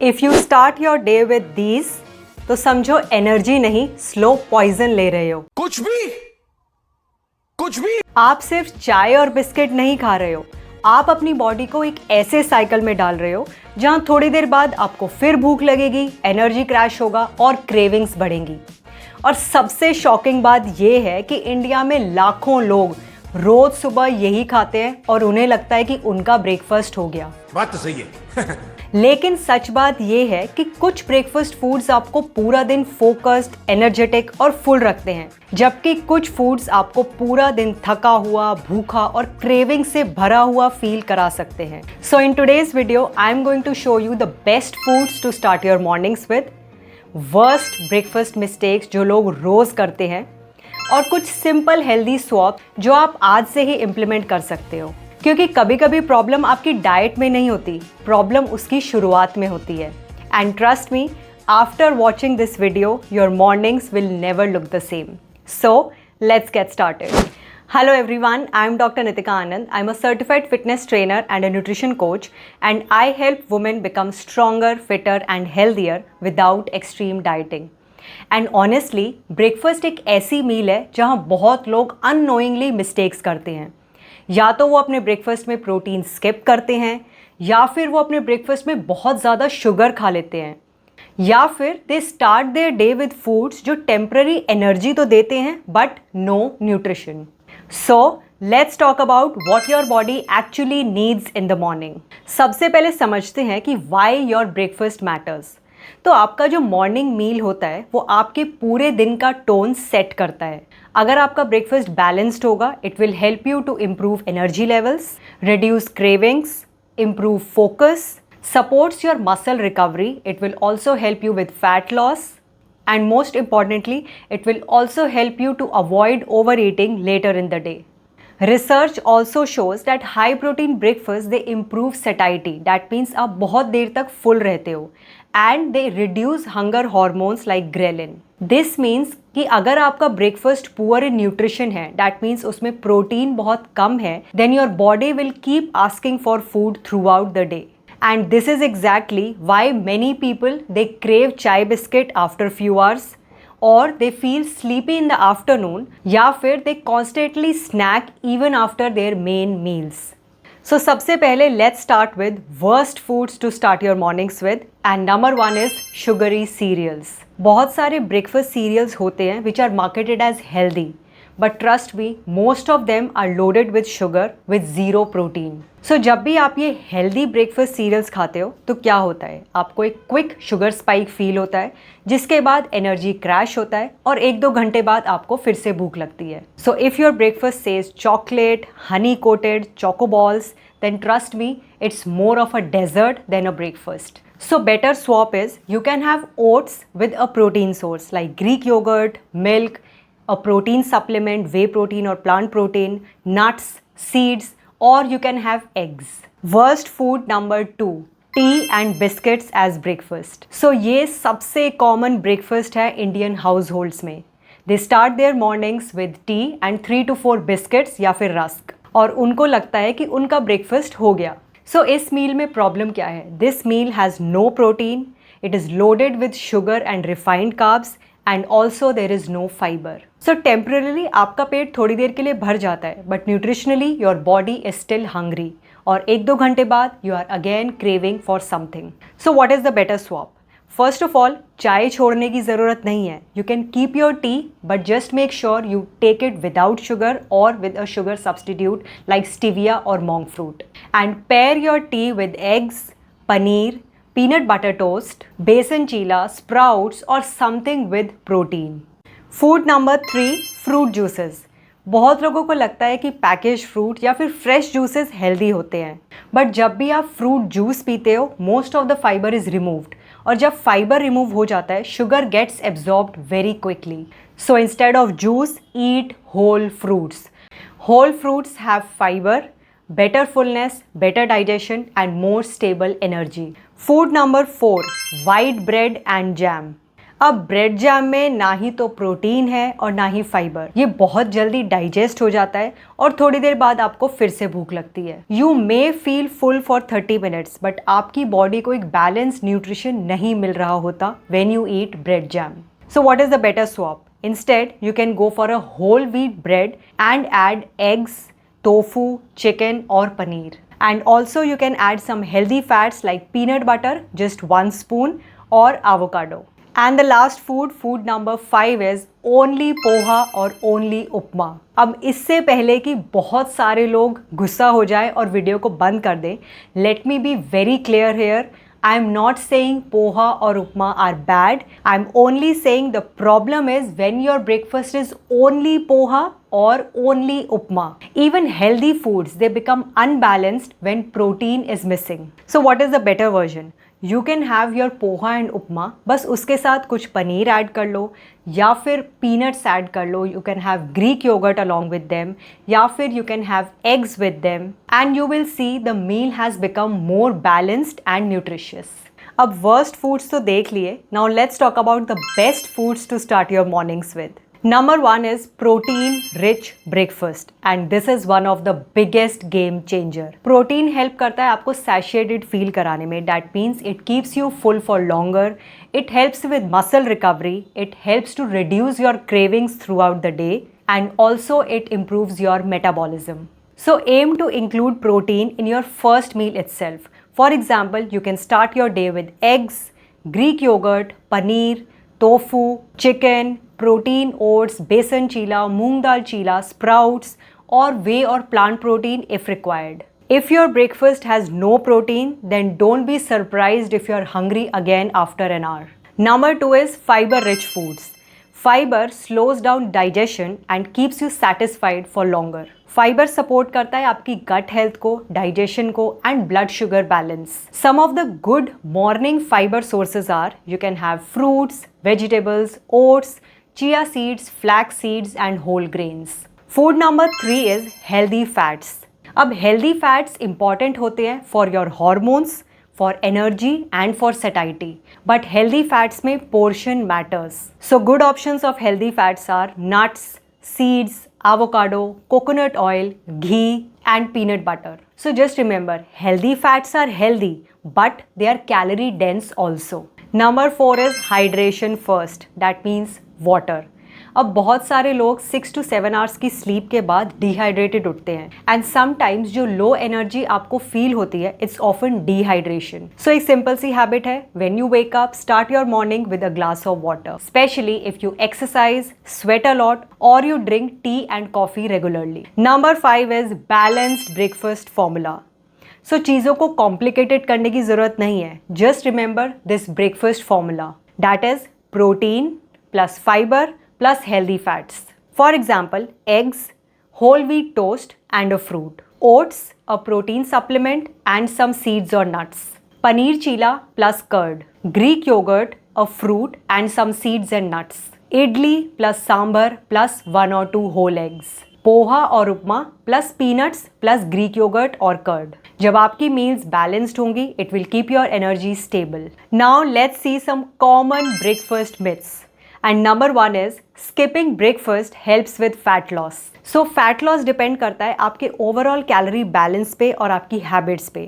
If you start your day with these तो समझो energy नहीं स्लो पॉइजन ले रहे हो। कुछ भी आप सिर्फ चाय और बिस्किट नहीं खा रहे हो, आप अपनी बॉडी को एक ऐसे साइकिल में डाल रहे हो जहां थोड़ी देर बाद आपको फिर भूख लगेगी, एनर्जी क्रैश होगा और क्रेविंग्स बढ़ेंगी। और सबसे शॉकिंग बात यह है कि इंडिया में लाखों लोग रोज सुबह यही खाते हैं और उन्हें लगता है कि उनका ब्रेकफास्ट हो गया। बात तो सही है। लेकिन सच बात यह है कि कुछ ब्रेकफास्ट फूड्स आपको पूरा दिन फोकस्ड, एनर्जेटिक और फुल रखते हैं, जबकि कुछ फूड्स आपको पूरा दिन थका हुआ, भूखा और क्रेविंग से भरा हुआ फील करा सकते हैं। So in today's video I am going to show you the best foods to start your mornings with, worst breakfast mistakes जो लोग रोज करते हैं, और कुछ सिंपल हेल्दी स्वैप जो आप आज से ही इम्प्लीमेंट कर सकते हो। क्योंकि कभी कभी प्रॉब्लम आपकी डाइट में नहीं होती, प्रॉब्लम उसकी शुरुआत में होती है। And trust me, after watching this video your mornings will never look the same. So let's get started. Hello everyone, I am Dr. Nitika Anand. I am a certified fitness trainer and a nutrition coach, and I help women become stronger, fitter and healthier without extreme dieting. And honestly, breakfast एक ऐसी मील है जहाँ बहुत लोग unknowingly mistakes करते हैं। या तो वो अपने ब्रेकफास्ट में प्रोटीन स्किप करते हैं, या फिर वो अपने ब्रेकफास्ट में बहुत ज़्यादा शुगर खा लेते हैं, या फिर they start their day with foods जो टेम्पररी एनर्जी तो देते हैं but no nutrition. So let's talk about what your body actually needs in the morning. सबसे पहले समझते हैं कि वाई योर ब्रेकफास्ट मैटर्स। तो आपका जो मॉर्निंग मील होता है वो आपके पूरे दिन का टोन सेट करता है। अगर आपका ब्रेकफास्ट बैलेंस्ड होगा, it will help you to improve energy levels, reduce cravings, improve focus, supports your muscle recovery. It will also help you with fat loss, and most importantly, it will also help you to avoid overeating later in the day. Research also shows that high protein breakfast they improve satiety. That means आप बहुत देर तक full रहते हो, and they reduce hunger hormones like ghrelin. This means कि अगर आपका breakfast poor in nutrition है, that means उसमें protein बहुत कम है, then your body will keep asking for food throughout the day. And this is exactly why many people they crave chai biscuit after few hours, or they feel sleepy in the afternoon, या फिर they constantly snack even after their main meals. So सबसे पहले let's start with worst foods to start your mornings with, and number one is sugary cereals. बहुत सारे breakfast cereals होते हैं which are marketed as healthy, but trust me, most of them are loaded with sugar with zero protein. So जब भी आप ये healthy breakfast cereals खाते हो तो क्या होता है, आपको एक quick sugar spike feel होता है, जिसके बाद energy crash होता है और 1-2 घंटे बाद आपको फिर से भूख लगती है। So if your breakfast says chocolate, honey coated, choco balls, then trust me, it's more of a dessert than a breakfast. So better swap is you can have oats with a protein source like Greek yogurt, milk, a protein supplement, whey protein or plant protein, nuts, seeds, or you can have eggs. Worst food number 2, tea and biscuits as breakfast. So ये सबसे common breakfast है Indian households में. They start their mornings with tea and 3 to 4 biscuits या फिर rusk, और उनको लगता है कि उनका breakfast हो गया। So इस meal में problem क्या है? This meal has no protein, it is loaded with sugar and refined carbs, and also there is no fiber. So temporarily आपका पेट थोड़ी देर के लिए भर जाता है, but nutritionally your body is still hungry, और 1-2 घंटे बाद you are again craving for something. So what is the better swap? First of all, चाय छोड़ने की ज़रूरत नहीं है. You can keep your tea, but just make sure you take it without sugar or with a sugar substitute like stevia or monk fruit. And pair your tea with eggs, paneer, peanut butter toast, besan chila, sprouts or something with protein. Food number 3, fruit juices. बहुत लोगों को लगता है कि package fruit या फिर fresh juices healthy होते हैं, बट जब भी आप फ्रूट जूस पीते हो most of the fibre is removed, और जब फाइबर रिमूव हो जाता है sugar gets absorbed very quickly. So instead of juice eat whole fruits. Whole fruits have fibre, better fullness, better digestion and more stable energy. Food number 4, white bread and jam. अब bread jam में ना ही तो protein है और ना ही fibre, ये बहुत जल्दी डाइजेस्ट हो जाता है और थोड़ी देर बाद आपको फिर से भूख लगती है। You may feel full for 30 minutes, but आपकी बॉडी को एक बैलेंस न्यूट्रिशन नहीं मिल रहा होता when you eat bread jam. So what is the better swap? Instead, you can go for a whole wheat bread and add eggs, tofu, chicken or paneer. And also you can add some healthy fats like peanut butter, just 1 spoon, or avocado. And the last food number 5 is only poha or only उपमा। अब इससे पहले कि बहुत सारे लोग गुस्सा हो जाए और वीडियो को बंद कर दें, let me be very clear here. I am not saying poha or upma are bad. I am only saying the problem is when your breakfast is only poha or only upma. Even healthy foods, they become unbalanced when protein is missing. So what is the better version? You can have your poha and upma, बस उसके साथ कुछ paneer add कर लो या फिर peanuts add कर लो. You can have Greek yogurt along with them या फिर you can have eggs with them and you will see the meal has become more balanced and nutritious. अब worst foods तो देख लिए. Now let's talk about the best foods to start your mornings with. Number 1 is protein rich breakfast and this is one of the biggest game changer. Protein help करता है आपको satiated feel कराने में. That means it keeps you full for longer. It helps with muscle recovery. It helps to reduce your cravings throughout the day and also it improves your metabolism. So aim to include protein in your first meal itself. For example, you can start your day with eggs, Greek yogurt, paneer, tofu, chicken, protein oats, besan chila, moong dal chila, sprouts or whey or plant protein if required. If your breakfast has no protein, then don't be surprised if you're hungry again after an hour. Number 2 is fiber rich foods. Fiber slows down digestion and keeps you satisfied for longer. Fibre support करता है आपकी gut health को, digestion को and blood sugar balance. Some of the good morning fibre sources are you can have fruits, vegetables, oats, chia seeds, flax seeds and whole grains. Food number 3 is healthy fats. अब healthy fats important होते हैं for your hormones, for energy and for satiety. But healthy fats में portion matters. So good options of healthy fats are nuts, seeds, avocado, coconut oil, ghee and peanut butter. So just remember, healthy fats are healthy, but they are calorie dense also. Number 4 is hydration first. That means water. अब बहुत सारे लोग 6 to 7 hours की sleep के बाद dehydrated उठते हैं and sometimes जो लो एनर्जी आपको फील होती है इट्स ऑफन डिहाइड्रेशन. सो एक सिंपल सी हैबिट है, when you wake up start your morning with a glass of water, specially if you exercise, sweat a lot और you drink tea and coffee regularly. Number 5 is balanced breakfast formula. So चीज़ों को complicated करने की जरूरत नहीं है. Just remember this breakfast formula, that is protein plus fiber plus healthy fats. For example, eggs, whole wheat toast and a fruit. Oats, a protein supplement and some seeds or nuts. Paneer chila plus curd. Greek yogurt, a fruit and some seeds and nuts. Idli plus sambar plus 1 or 2 whole eggs. Poha और upma plus peanuts plus Greek yogurt और curd. जब आपकी meals balanced होंगी it will keep your energy stable. Now let's see some common breakfast myths. And number 1 is skipping breakfast helps with fat loss. So fat loss depend करता है आपके overall calorie balance पे और आपकी habits पे.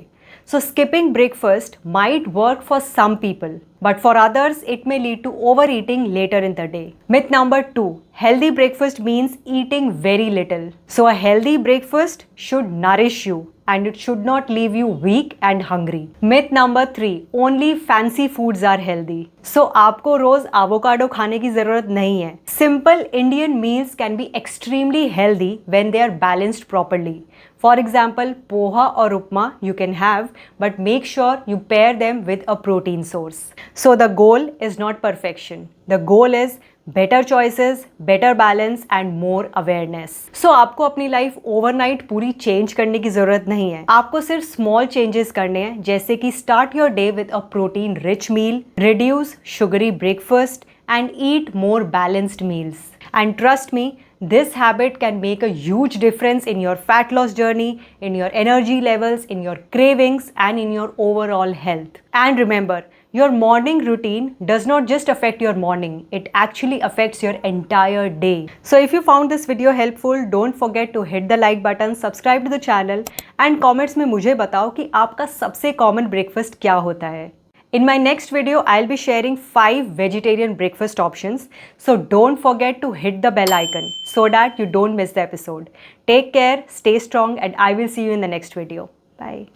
So skipping breakfast might work for some people, but for others it may lead to overeating later in the day. Myth number 2, healthy breakfast means eating very little. So a healthy breakfast should nourish you and it should not leave you weak and hungry. Myth number 3, only fancy foods are healthy. So आपको रोज avocado खाने की जरूरत नहीं है. Simple Indian meals can be extremely healthy when they are balanced properly. For example, poha or upma you can have, but make sure you pair them with a protein source. So the goal is not perfection. The goal is better choices, better balance and more awareness. So आपको अपनी life overnight पूरी change करने की जरूरत नहीं है. आपको सिर्फ स्मॉल चेंजेस करने हैं, जैसे कि start your day with a protein rich meal, reduce sugary breakfast and eat more balanced meals. And trust me, this habit can make a huge difference in your fat loss journey, in your energy levels, in your cravings and in your overall health. And remember, Your morning routine does not just affect your morning, it actually affects your entire day. So if you found this video helpful, don't forget to hit the like button, subscribe to the channel and comments में मुझे बताओ कि आपका सबसे common breakfast क्या होता है. In my next video, I'll be sharing 5 vegetarian breakfast options. So don't forget to hit the bell icon so that you don't miss the episode. Take care, stay strong, and I will see you in the next video. Bye.